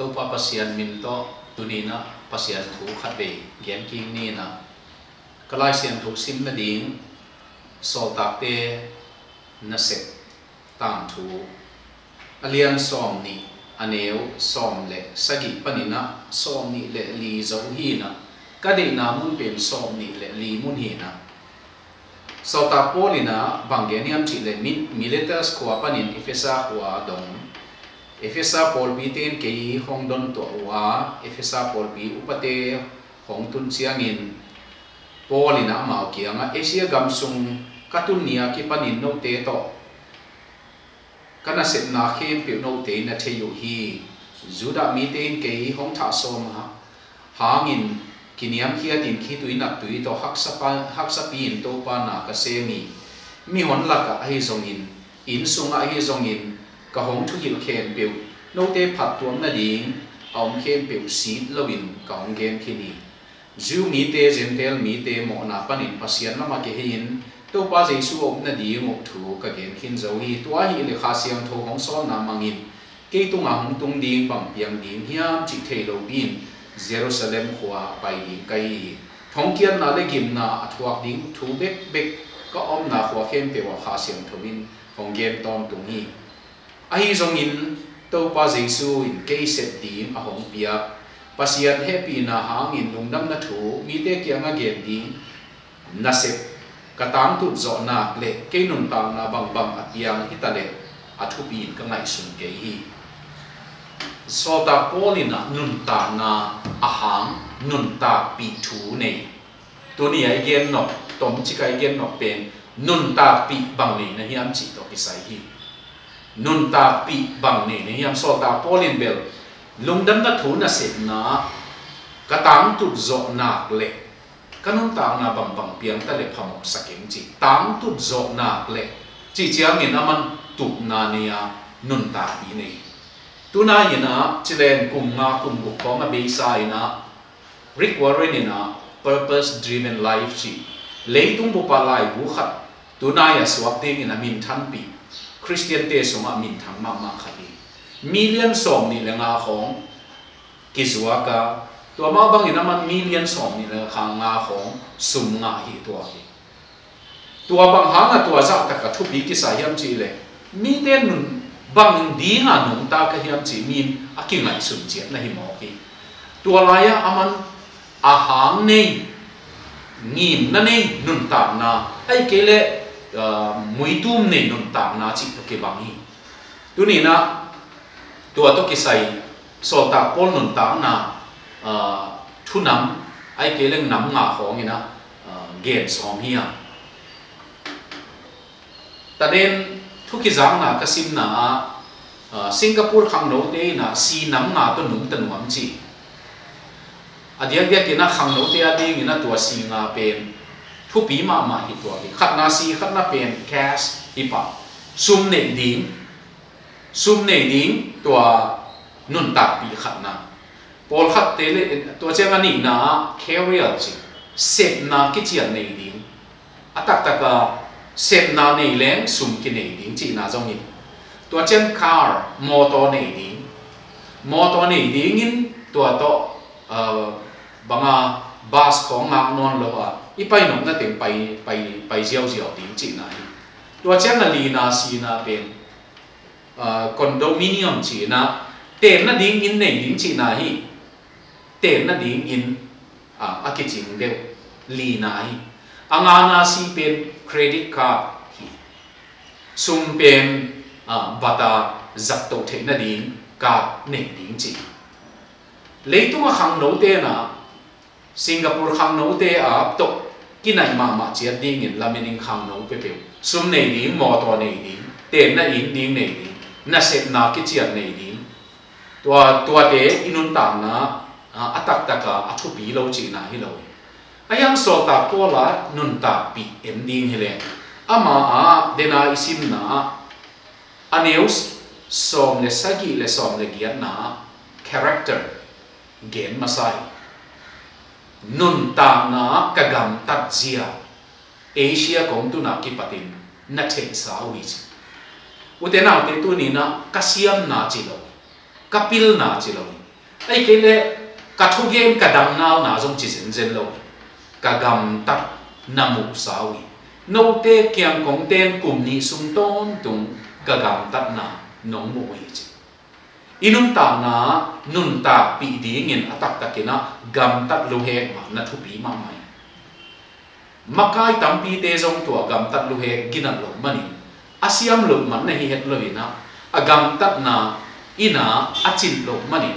to pa pasian min to tunina pasian thu khat be gen king ni na kalai sian thu sim na ding sol tak te na set tam thu alian som ni aneu som le sagi panina som ni le li zo hi na ka de na mun pen som ni le li mun hi na so ta polina bangen yam chi le militaries ko panin efesa ko dong efesa pol bi ten ke hong don to wa efesa pol bi upate hong tun chiangin polina ma ki anga asia gamsung katunia ki panin no te to kana set na khem pe no te na the yu hi juda mi ten ke hong tha som ha hangin kiniam khia tin khi tuina tui to haksa pin to pa na ka se mi hon la ka hi zongin in sunga hi zongin ka hong thu hil khen pe no te phat tuam na ding om khen pe si lovin ka hong gen khini ju mi te gentle mi te mo na panin pasian lama ke hin to pa jesu om na di mo thu ka gen khin zo hi tua hi le kha siang tho hong so na mangin ke tu nga hong tung ding pam piang ding hiam chi thei lo bin Jerusalem khwa pai ding kai thong kian na le gim na athuak ding thu bek ka om na khwa khem pe wa kha siang thomin hong gen tom tung hi a hi zong in to pa jesu in ke set ding a hong pia pasian happy na hangin lungdam na thu mi te kyanga gen ding na set katang tu zo na le ke nun ta na bang apiang hitale athu bin ka ngai sun ke hi so ta polina nun ta na ahang nun ta pi thu nei to ni ai gen no tom chi kai gen no pen nun ta pi bang nei na hiam chi to pisai hi nun ta pi bang nei na hiam so ta polin bel lungdam na thu na set na katang tu zo na le kanun ta na bang piang ta le phamok saking chi tang tu zo na le chi chiang in aman tu na nia nun ta pi nei tuna ina chilen kum nga kum bu ko ma be sa ina Rick Warren ina purpose driven life chi leitung bu pa lai bu khat tuna ya swap ding ina min than pi Christian te soma min thang ma khati million som ni le nga khong kizwa ka to ma bang ina man million som ni le khang nga khong sum nga hi to hi to bang ha nga to za ta ka thu bi ki sa yam chi le mi ten nun bang di nga nung ta ka hiam chi min aking ngai sum chiat na hi mo ki tua laya aman ahang nei ngim na nei nun ta na ai ke le mui tum nei nun ta na chi to ke bang hi tu ni na tua to ki sai so ta pol nun ta na thu nam ai ke le nam nga khong ina gen som hi ta den thu ki jang na kasim na Singapore khang no te na si nam na to nung tan wam chi adiak dia kina khang no te ading ina tua si nga pen thu pi ma hi tua ki khat na si khat na pen cash ipa sum nei ding tua nun ta pi khat na pol khat te le tua chang ani na carrier chi set na ki chian nei ding atak taka set na nei leng sum ki nei ding chi na jong in tua chen car motor nei ding in tua to banga bus khong ngak non lo a ipai nom na teng pai jiao ding chi na hi tua chen na li na si na pen condominium chi na ten na ding in nei ding chi na hi ten na ding in a ki ching de li na hi anga na si pen credit card hi sum pen bata zak to the na ding ka nei ding chi leitung a khang no te na Singapore khang no te a to kinai ma chiat ding in lamening khang no pe sum nei ding motor nei ding ten na in ding nei ding na set na ki chiat nei ding tua te inun tang na atak taka athu pi lo chi na hi lo ayang so ta ko la nun ta pi ending hele ama dena isim na aneus som le sagi le som le gian na character gen masai nun ta na kagam tat zia Asia kong tu na ki patin na chen sa wi uten na te tu ni na kasiam na chi lo kapil na chi lo ai cái lệ cả thu game cả đằng nào na giống chỉ dân lâu cả gam tắt nằm mục sao nô tê kiang công tên cùng ni sung tôn tung cả gam tắt na nong mục gì chứ inun ta na nun ta pi đi ngin atak takina gam tắt lu he mà na thu pi ma mai makai tampi te zong tua gam tat lu he ginat lo mani asiam lo man na hi het lo ina agam tat na ina achin lo mani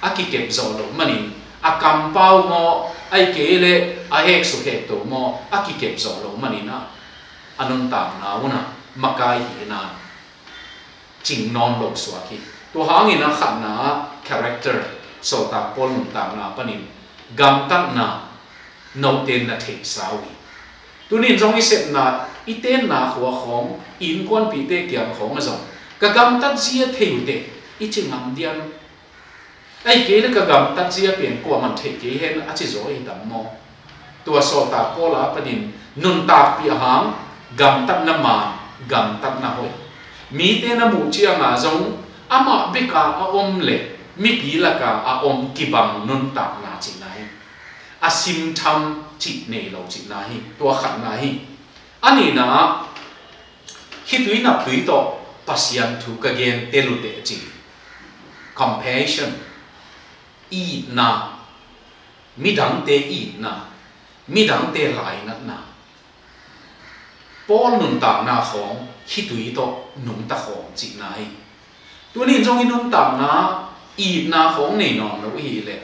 akikep zo lo mani akam pau mo ai kele a hek su he to mo akikep zo lo mani na anun ta na una makai ina ching non lo swaki to hangina khat na character so ta pol nun ta na panin gam tat na no ten na thei sawi tunin zong isep na iten na khwa khom in kon pi te kyam khom azong ka gam tat zia theu te ichi ngam diam ai ke le ka gam tat zia pen ko man the ke hen a chi zo i dam mo tua so ta ko la panin nun ta pi hang gam tat na ma gam tat na hoi mi te na mu chi anga zong ama bika a om le mi pi la ka a om ki bang nun ta na chi nai a sim tham chỉ này lâu chỉ na hi tua khát na hi ani na khi tui nạp tui to pasian thu ka gen telu te chi compassion i na mi dang te i na mi dang te lai na na Paul nun ta na khong khi tui to nung ta khong chi na hi tu ni jong nun ta na i na khong nei non lo hi le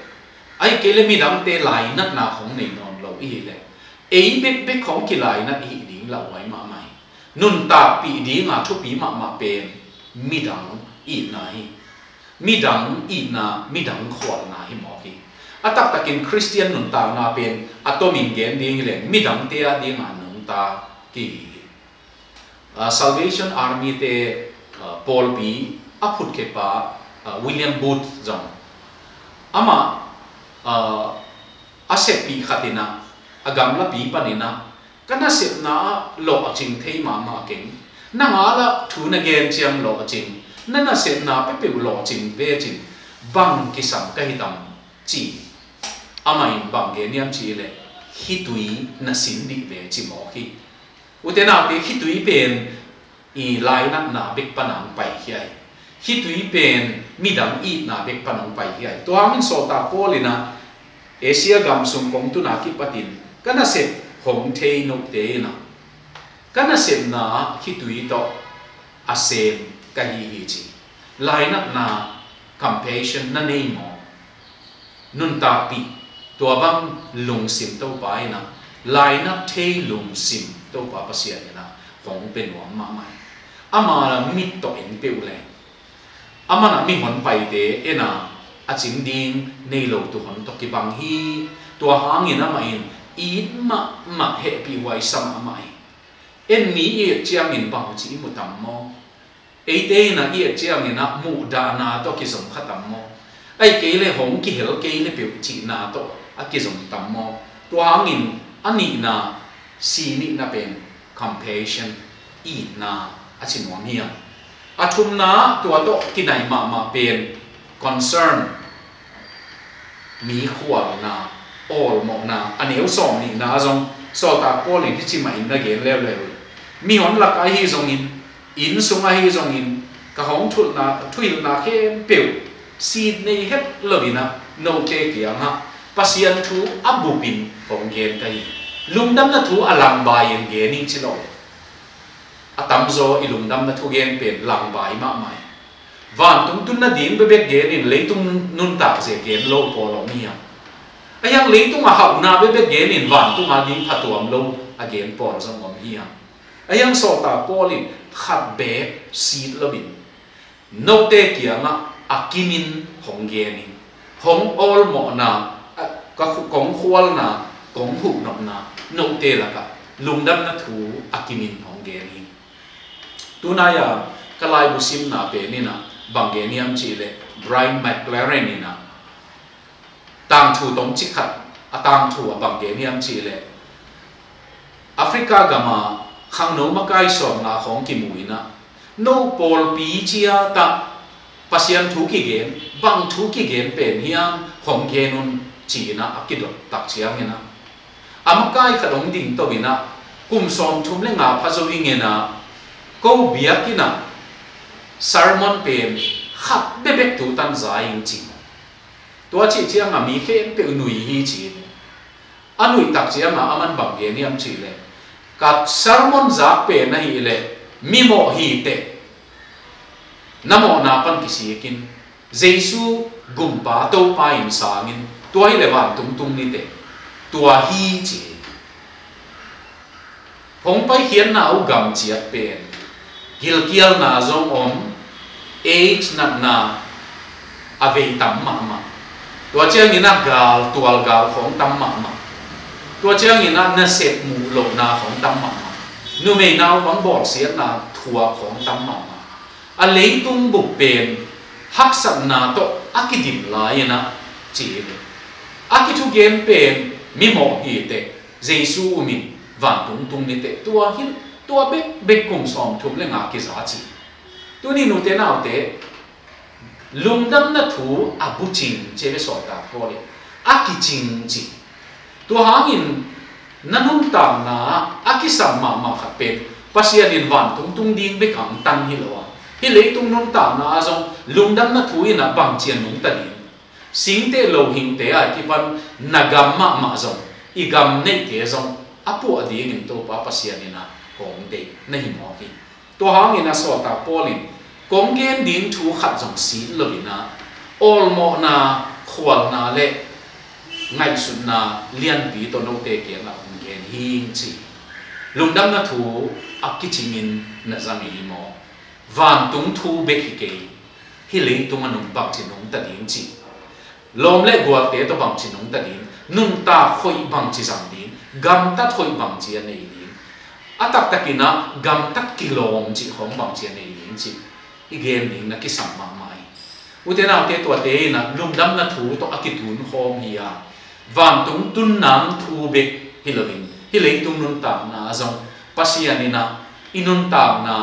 ai ke le mi dang te lai na na khong nei non ý lệ ấy biết không kỳ lại na ý đi là vậy mà mày nun ta bị đi ngã chụp bị mà bền mi đắng ý này mi đắng ý na mi đắng khoan na hi mò hi atak takin Christian nun ta na bền atomin gen đi lệ mi đắng te đi ngã nun ta kỳ Salvation Army te Paul B aput ke pa William Booth jong ama asep pi khatina agam la pi panina kana sep na lo aching thei ma ken na nga la thu na gen chiam lo aching na sep na pe lo ching ve ching bang ki sam ka hitam chi amain bang ge niam chi le hitui na sin di ve chi mo ki utena pe hitui pen i lai na bek panang pai hiai hitui pen midam i na bek panang pai hiai to amin so ta polina Asia gam sum kong tu na ki patin kana sep hong thei no te na kana sep na hitui to asem ka hi chi lai na compassion na nei mo nun ta pi to bang lung sim to pai na lai na thei lung sim to pa pasia na hong pen wa ma mai ama la mit to en pe ule ama na mi hon pai te ena aching ding nei lo tu hon to ki bang hi tua hangin ama in ma he pi wai sam ama en mi e chiang in bang chi mu tam mo e te na e chiang in na mu da na to ki som khatam mo ai ke le hong ki hel ke le pi chi na to a ki som tam mo tua hangin ani na si ni na pen compassion i na achin wang hiam athum na tua to ki nai ma pen concern mi khwal na all mo na aneu som ni na zong so ta polin ti chi mai na gen lew mi hon la ka hi zong in sunga hi zong in ka hong thut na thuil na khe peu seed nei het lovina no te kia ha pasian thu abupin hong gen kai lungdam na thu alang bai en gen ning chilo atam zo ilungdam na thu gen pen lang bai ma mai van tung tun na din bebek gen in leitung nun tak ze gen lo polo mia ayang leitung a hau na bebek gen in van tung a din phatuam lo again pol zong om hiam ayang so ta polin khat be seed lobin no te kia na akimin hong gen in hong all mo na ka kong khwal na kong hu nom na no te la ka lungdam na thu akimin hong gen in tunaya kalai busim na pe ni na Bangeniam Chile, Brian McLaren ina tang thu tong chikhat atang thu Bangeniam Chile Africa gama khang no makai som na khong ki muina no pol pi chia ta pasian thu ki gen bang thu ki gen pen hiam hong genun chi na akidot tak chiang ina amakai khadong ding to bina kum som thum le nga phazo ingena ko biakina sermon pen khat bebek tu tan zaing chi tua chi chiang ami khem pe nui hi chi anui tak chiang ma aman bang ge niam chi le kat sermon za pe na hi le mimo hi te namo na pan kisikin jesu gumpa to pa in sangin tua hi le wan tung tung ni te tua hi chi hong pai hian na u gam chiat pen gil kial na zong om age na avei tam ma tua chiang ina gal tual gal khong tam ma tua chiang ina na set mu lo na khong tam ma nu mei nau bang bol siat na thua khong tam ma a leitung bu pen hak sat na to akidim la ina chi akitu gen pen mi mo hi te jesu mi van tung tung ni te tua hin tua be kum som thum le nga ki za chi tu ni nu te nau te lungdam na thu abu ching che be so ta ko le aki ching chi tu hangin nanung tam na aki sam ma khat pen pasian in van tung tung ding be kang tan hi lo hi le tung nung tam na azong lungdam na thu ina bang chian nung ta din sing te lo hing te a ki pan nagam ma zong igam nei te zong apu adi ngin to pa pasian ina hong te na hi mo hi to hangin a so ta polin kong gen ding thu khat jong si lovina all mo na khwal na le ngai sun na lian pi to no te ke na gen hing chi lungdam na thu akichingin na zangi mo van tung thu be ki ke hi le tung anung bak chi nong ta ding chi lom le gwa te to bang chi nong ta ding nun ta khoi bang chi sang ding gam ta khoi bang chi nei ding atak takina gam tak kilom chi khom bang chi nei ding chi igen ding na ki sam ma mai utena te to te na lungdam na thu to akitun khom hi ya van tung tun nam thu be hilovin hilei tung nun ta na zong pasianina inun ta na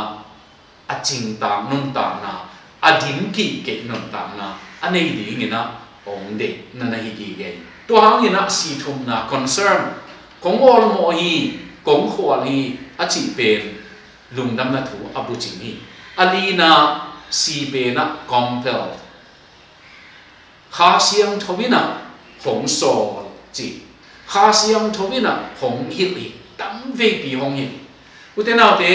aching ta nun ta na adim ki ke nun ta na anei ding ina ong de na na hi ki ge to hang ina si thum na concern kong ol mo hi kong khwal hi achi pen lungdam na thu abu ching hi alina si pe na compel kha siang thobina hong so chi kha siang thobina hong hil hi tam ve pi hong hi utena te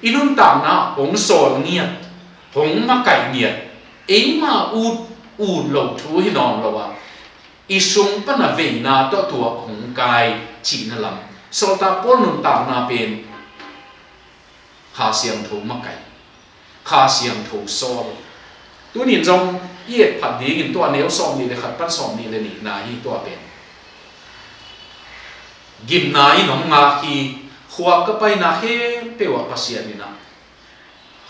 inun tam na hong so ngiat hong ma kai ngiat ei ma u lo thu hi non lo wa isung pa na ve na to tu hong kai chi na lam so ta pol nun tam na pen kha siang tho ma kai kha siang tho so tu nin jong yet phat ding in to neu som ni le khat pan som ni le ni na hi to pen gim na i nong nga hi khwa ka pai na he pe wa pasian ni na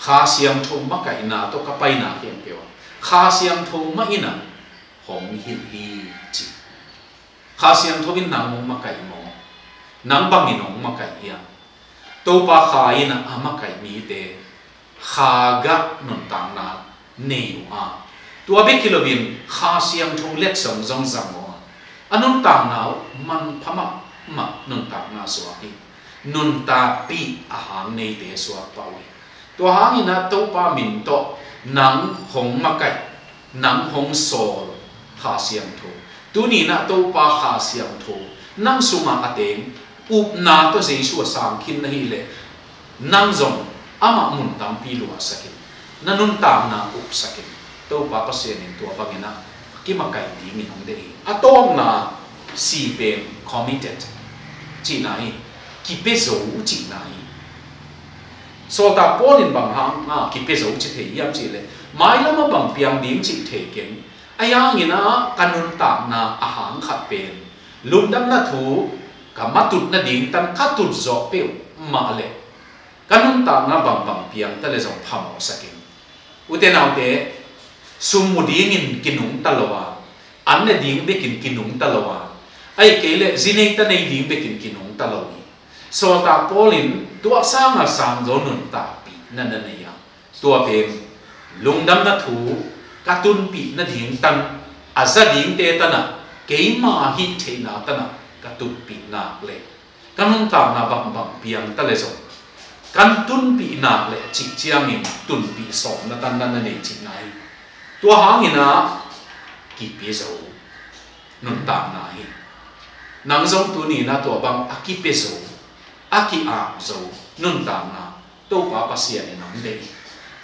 kha siang tho ma kai na to ka pai na he pe wa kha siang tho ma ina hong hi chi kha siang tho bin nang ma kai mo nang bang in nong ma kai ya to pa kha ina ama kai mi te kha ga non tang na nei a tua be kilobin kha siam thong let song zong zang mo anun tang na man phama ma nun tang na so hi nun ta pi a hang nei te so pa wi to hang ina to pa min to nang hong ma kai nang hong so kha siam tho tu ni na to pa kha siam tho nang suma ateng up na to jesu sang khin na hi le nang zong ama mun tam pi lu sakin nanun tam na up sakin to pa pasien in to pagina ki makai di min hong de atom na si pen committed chi nai ki peso chi nai so ta polin bang hang ma ki peso chi the yam chi le mai lama bang piang ding chi the ken ayang ina kanun tam na a hang khat pen lundam na thu kamatut na ding tan khatut zo pe ma le kanun tam na bang piang ta le zong phamo sakin utenau te sumuding in kinung talawa anne ding bekin kinung talawa ai kele zinei ta nei ding bekin kinung talawi so ta polin tua sama sang zo nun ta pi na ya tua pe lungdam na thu katun pi na ding tan aza ding te tana keima hi the na tana katun pi na le kanung ta na bang bang piang ta le zo kan tun pi na le chi chiang in tun pi so na tan na ne chi nai tua hang ina ki pi zo nun ta na hi nang zong tu ni na tua bang aki pe zo aki a zo nun ta na to pa pasia ni nam de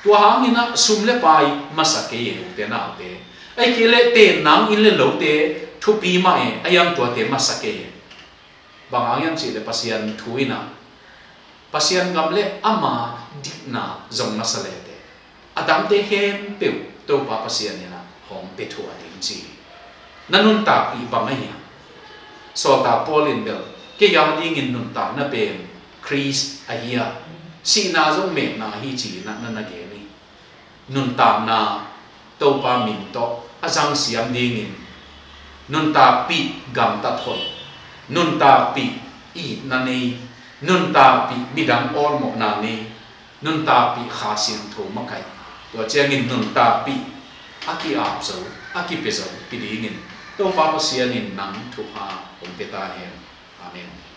tua hang ina sum le pai masake ye te na te ai ke le te nang in le lo te thu pi ma e ayam tua te masake bang ayam chi le pasian thuina pasian gam le ama dikna zong masale te adam te hem pe to pa pasian ni na hom pe thu ading chi nanun ta pi bang ai so ta polin bel ke yang ding in nun ta na pen Chris ahia si na zong me na hi chi na na ge ni nun ta na to pa min to azang siam ding in nun ta pi gam ta thon nun ta pi i na nei nun ta pi midang or mo na nei nun ta pi kha sim tho ma kai to chang in nun ta pi aki ap so aki pe so pi ding in to pa pa sian in nang thu ha om pe ta hen amen